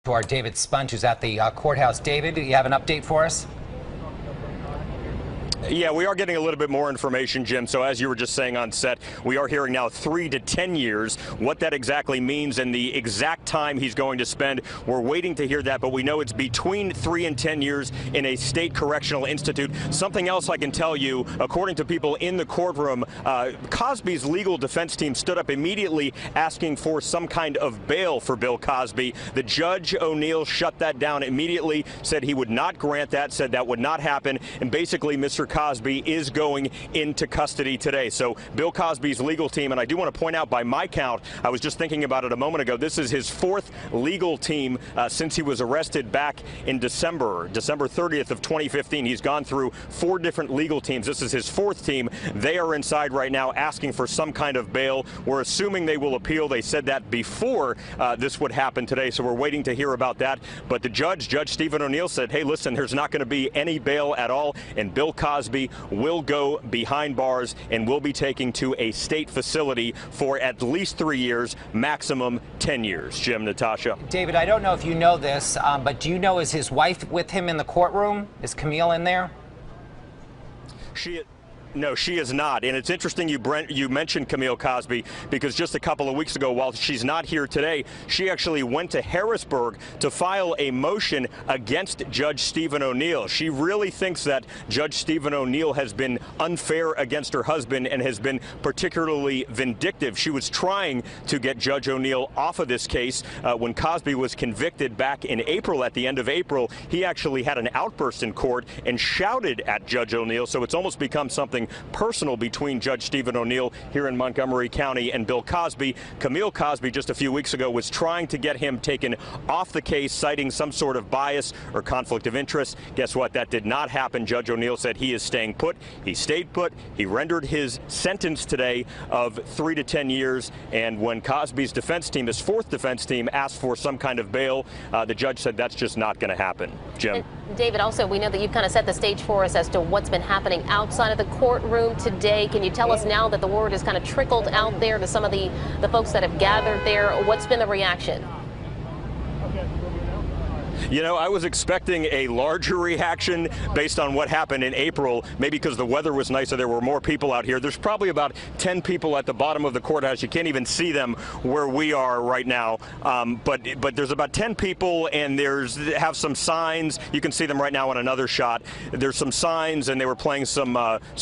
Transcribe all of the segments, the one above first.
To our David Spunt, who's at the courthouse. David, do you have an update for us? Yeah, we are getting a little bit more information, Jim. So as you were just saying on set, we are hearing now 3 to 10 years. What that exactly means and the exact time he's going to spend, we're waiting to hear that. But we know it's between 3 and 10 years in a state correctional institute. Something else I can tell you, according to people in the courtroom, Cosby's legal defense team stood up immediately asking for some kind of bail for Bill Cosby. The Judge O'Neill shut that down immediately, said he would not grant that, said that would not happen. And basically, Mr. Cosby is going into custody today. So Bill Cosby's legal team, and I do want to point out, by my count, I was just thinking about it a moment ago, this is his 4th legal team since he was arrested back in December 30th of 2015. He's gone through 4 different legal teams. This is his 4th team. They are inside right now asking for some kind of bail. We're assuming they will appeal. They said that before this would happen today, so we're waiting to hear about that. But the Judge Stephen O'Neill, said, hey, listen, there's not going to be any bail at all, and Bill Cosby will go behind bars and will be taken to a state facility for at least 3 years, maximum 10 years. Jim, Natasha. David, I don't know if you know this, but do you know, is his wife with him in the courtroom? Is Camille in there? No, she is not. And it's interesting you mentioned Camille Cosby, because just a couple of weeks ago, while she's not here today, she actually went to Harrisburg to file a motion against Judge Stephen O'Neill. She really thinks that Judge Stephen O'Neill has been unfair against her husband and has been particularly vindictive. She was trying to get Judge O'Neill off of this case. When Cosby was convicted back in April, at the end of April, he actually had an outburst in court and shouted at Judge O'Neill. So it's almost become something personal between Judge Stephen O'Neill here in Montgomery County and Bill Cosby. Camille Cosby just a few weeks ago was trying to get him taken off the case, citing some sort of bias or conflict of interest. Guess what? That did not happen. Judge O'Neill said he is staying put. He stayed put. He rendered his sentence today of 3 to 10 years. And when Cosby's defense team, his 4th defense team, asked for some kind of bail, the judge said that's just not going to happen. Jim. And David, also, we know that you've kind of set the stage for us as to what's been happening outside of the courtroom today. Can you tell us now that the word has kind of trickled out there to some of the folks that have gathered there? What's been the reaction? You know, I was expecting a larger reaction based on what happened in April, maybe because the weather was nicer, there were more people out here. There's probably about 10 people at the bottom of the courthouse. You can't even see them where we are right now. But there's about 10 people, and have some signs. You can see them right now on another shot. There's some signs, and they were playing some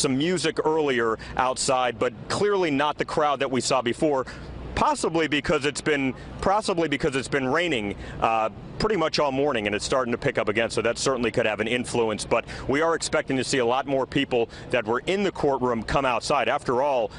music earlier outside, but clearly not the crowd that we saw before. Possibly because it's been raining pretty much all morning, and it's starting to pick up again, so that certainly could have an influence. But we are expecting to see a lot more people that were in the courtroom come outside. After all,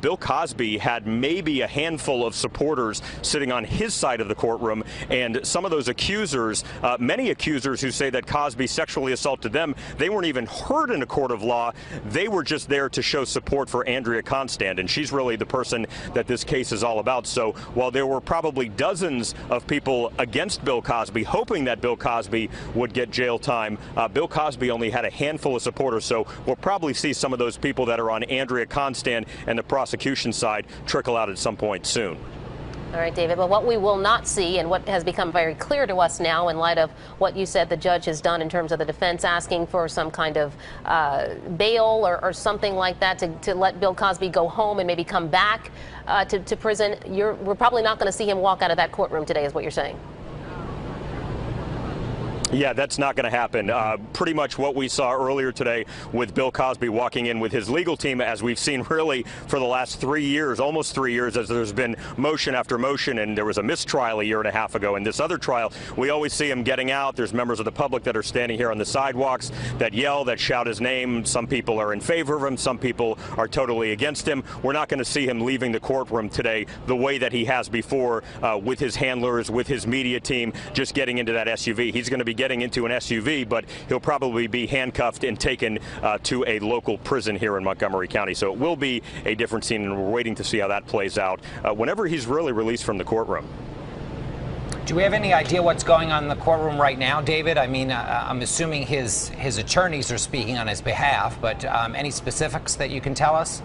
Bill Cosby had maybe a handful of supporters sitting on his side of the courtroom, and some of those accusers, many accusers who say that Cosby sexually assaulted them, they weren't even heard in a court of law. They were just there to show support for Andrea Constand, and she's really the person that this case is all about. So while there were probably dozens of people against Bill Cosby, hoping that Bill Cosby would get jail time, Bill Cosby only had a handful of supporters. So we'll probably see some of those people that are on Andrea Constand and the prosecution side trickle out at some point soon. All right, David. Well, what we will not see, and what has become very clear to us now in light of what you said the judge has done in terms of the defense asking for some kind of bail or something like that to let Bill Cosby go home and maybe come back to prison, we're probably not going to see him walk out of that courtroom today, is what you're saying. Yeah, that's not going to happen. Pretty much what we saw earlier today with Bill Cosby walking in with his legal team, as we've seen really for the last 3 years, almost 3 years, as there's been motion after motion, and there was a mistrial a year and a half ago. In this other trial, we always see him getting out. There's members of the public that are standing here on the sidewalks that yell, that shout his name. Some people are in favor of him. Some people are totally against him. We're not going to see him leaving the courtroom today the way that he has before, with his handlers, with his media team, just getting into that SUV. He's going to be getting into an SUV, but he'll probably be handcuffed and taken to a local prison here in Montgomery County. So it will be a different scene, and we're waiting to see how that plays out whenever he's really released from the courtroom. Do we have any idea what's going on in the courtroom right now, David? I mean, I'm assuming his attorneys are speaking on his behalf, but any specifics that you can tell us?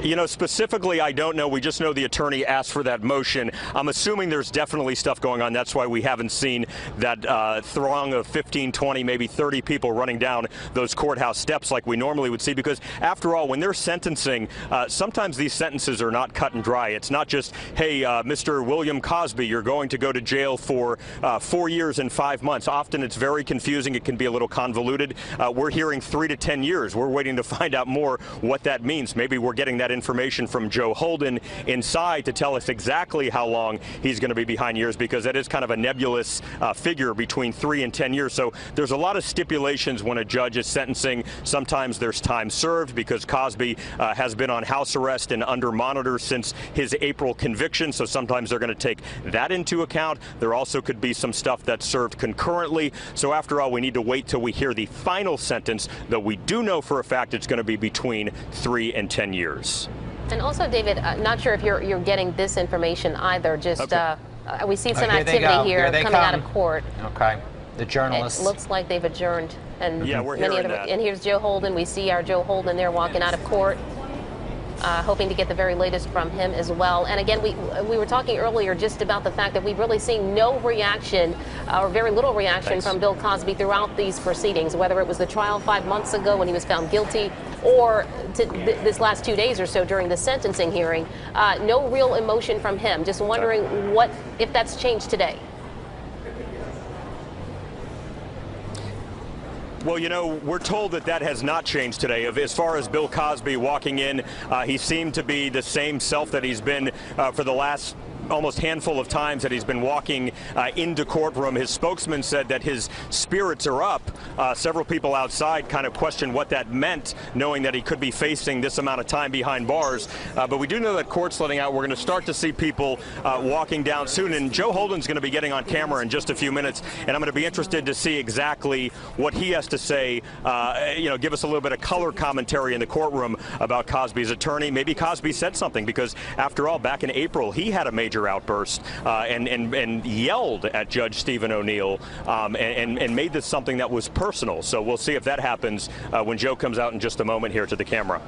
You know, specifically, I don't know. We just know the attorney asked for that motion. I'm assuming there's definitely stuff going on. That's why we haven't seen that throng of 15, 20, maybe 30 people running down those courthouse steps like we normally would see. Because after all, when they're sentencing, sometimes these sentences are not cut and dry. It's not just, hey, Mr. William Cosby, you're going to go to jail for 4 years and 5 months. Often it's very confusing. It can be a little convoluted. We're hearing 3 to 10 years. We're waiting to find out more what that means. Maybe we're getting that information from Joe Holden inside to tell us exactly how long he's going to be behind years, because that is kind of a nebulous figure between 3 and 10 years. So there's a lot of stipulations when a judge is sentencing. Sometimes there's time served because Cosby has been on house arrest and under monitor since his April conviction. So sometimes they're going to take that into account. There also could be some stuff that's served concurrently. So after all, we need to wait till we hear the final sentence, though we do know for a fact it's going to be between 3 and 10 years. And also, David, not sure if you're getting this information either. Just okay. We see some Here activity here coming out of come. court. Okay. The journalists. It looks like they've adjourned. And yeah, we're many hearing other, that. and here's Joe Holden. We see our Joe Holden there walking out of court. Hoping to get the very latest from him as well. And again, we were talking earlier just about the fact that we've really seen no reaction or very little reaction from Bill Cosby throughout these proceedings, whether it was the trial 5 months ago when he was found guilty or this last 2 days or so during the sentencing hearing. No real emotion from him. Just wondering what if that's changed today. Well, you know, we're told that that has not changed today. As far as Bill Cosby walking in, he seemed to be the same self that he's been for the last almost handful of times that he's been walking into courtroom. His spokesman said that his spirits are up. Several people outside kind of questioned what that meant, knowing that he could be facing this amount of time behind bars. But we do know that court's letting out. We're going to start to see people walking down soon. And Joe Holden's going to be getting on camera in just a few minutes. And I'm going to be interested to see exactly what he has to say, you know, give us a little bit of color commentary in the courtroom about Cosby's attorney. Maybe Cosby said something because, after all, back in April, he had a major outburst and yelled at Judge Stephen O'Neill and made this something that was personal. So we'll see if that happens when Joe comes out in just a moment here to the camera.